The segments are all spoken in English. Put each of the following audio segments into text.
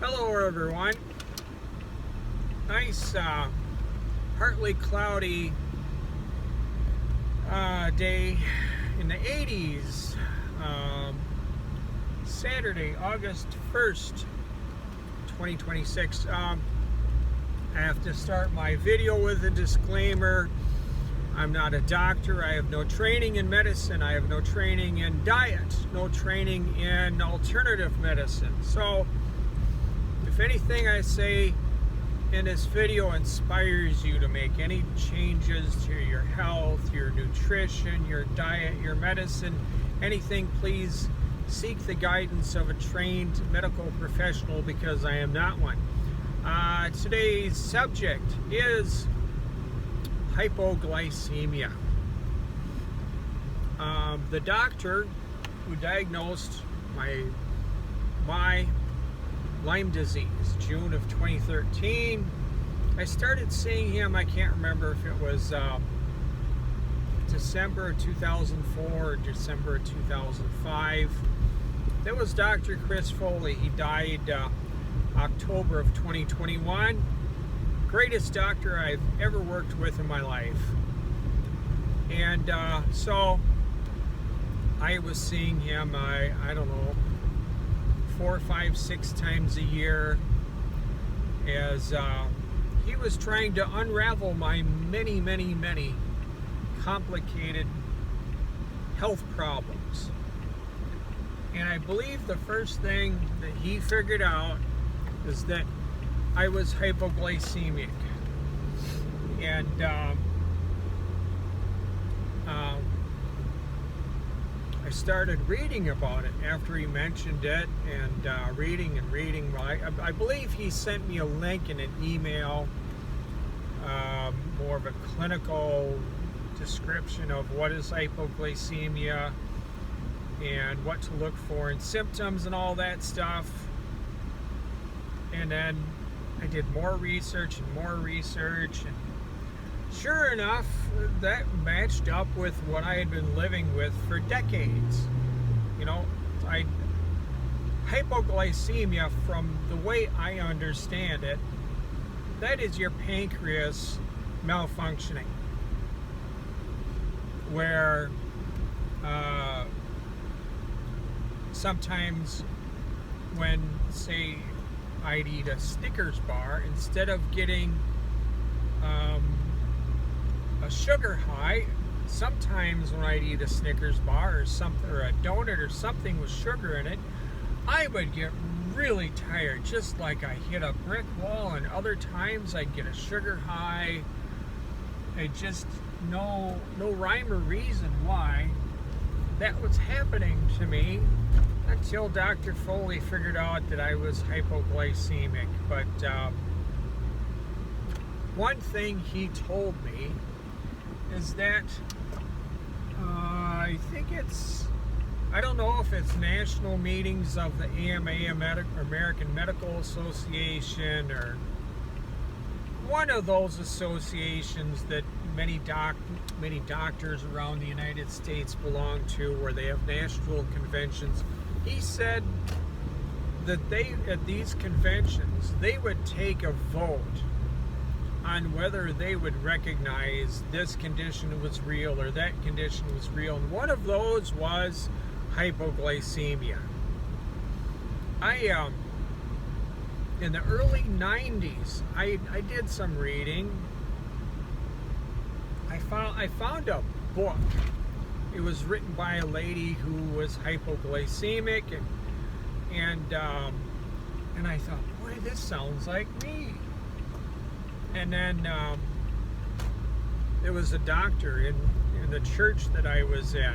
Hello everyone. Nice partly cloudy day in the 80s. Saturday, August 1st, 2026. I have to start my video with a disclaimer. I'm not a doctor. I have no training in medicine. I have no training in diet, no training in alternative medicine. So if anything I say in this video inspires you to make any changes to your health, your nutrition, your diet, your medicine, anything, please seek the guidance of a trained medical professional, because I am not one. Today's subject is hypoglycemia. The doctor who diagnosed my Lyme disease, June of 2013. I started seeing him, I can't remember if it was December 2004 or December 2005. That was Dr. Chris Foley. He died October of 2021. Greatest doctor I've ever worked with in my life. And so I was seeing him, I don't know, 4, 5, 6 times a year, as he was trying to unravel my many complicated health problems. And I believe the first thing that he figured out is that I was hypoglycemic. And I started reading about it after he mentioned it, and reading. Well, I believe he sent me a link in an email, more of a clinical description of what is hypoglycemia and what to look for in symptoms and all that stuff. And then I did more research, and sure enough, that matched up with what I had been living with for decades. You know, hypoglycemia, from the way I understand it, that is your pancreas malfunctioning, where sometimes when, say, I'd eat a Snickers bar, instead of getting a sugar high, sometimes when I'd eat a Snickers bar or something, or a donut or something with sugar in it, I would get really tired, just like I hit a brick wall. And other times I'd get a sugar high. I just no rhyme or reason why that was happening to me, until Dr. Foley figured out that I was hypoglycemic. But one thing he told me is that I think I don't know if it's national meetings of the AMA, American Medical Association, or one of those associations that many doctors around the United States belong to, where they have national conventions. He said that at these conventions, they would take a vote on whether they would recognize this condition was real or that condition was real. And one of those was hypoglycemia. In the early 90s, I did some reading. I found a book. It was written by a lady who was hypoglycemic, and I thought, boy, this sounds like me. And then there was a doctor in the church that I was in.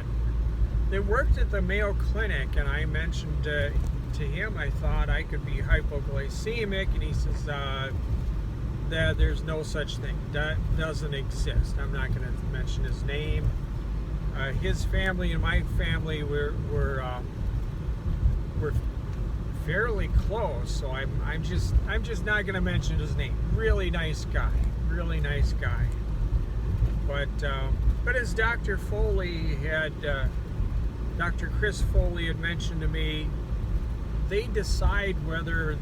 They worked at the Mayo Clinic, and I mentioned to him I thought I could be hypoglycemic, and he says that there's no such thing. That doesn't exist. I'm not going to mention his name. His family and my family were fairly close, so I'm just not going to mention his name. Really nice guy. But as Dr. Chris Foley had mentioned to me, they decide whether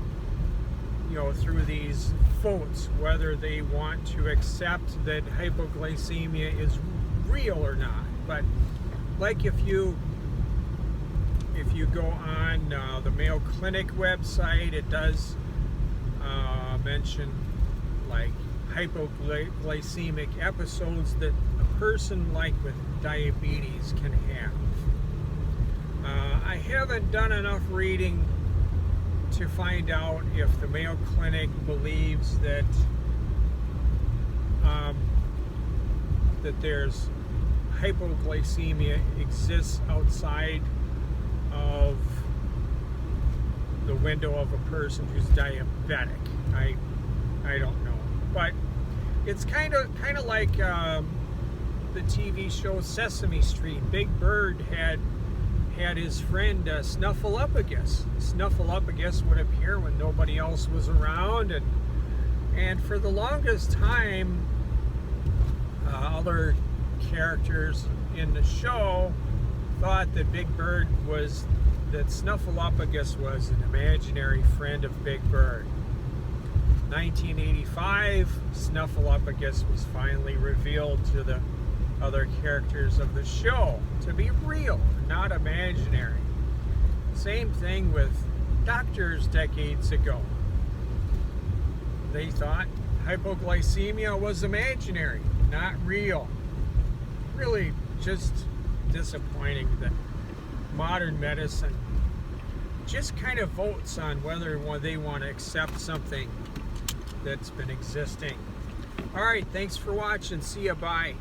through these votes, whether they want to accept that hypoglycemia is real or not. But like if you go on the Mayo Clinic website, it does mention like hypoglycemic episodes that a person like with diabetes can have. I haven't done enough reading to find out if the Mayo Clinic believes that that there's hypoglycemia exists outside of the window of a person who's diabetic. I don't know, but it's kind of like the TV show Sesame Street. Big Bird had his friend Snuffleupagus. Snuffleupagus would appear when nobody else was around, and for the longest time, other characters in the show thought that that Snuffleupagus was an imaginary friend of Big Bird. 1985, Snuffleupagus was finally revealed to the other characters of the show to be real, not imaginary. Same thing with doctors decades ago. They thought hypoglycemia was imaginary, not real. Really just disappointing that modern medicine just kind of votes on whether they want to accept something that's been existing. All right, thanks for watching. See ya, bye.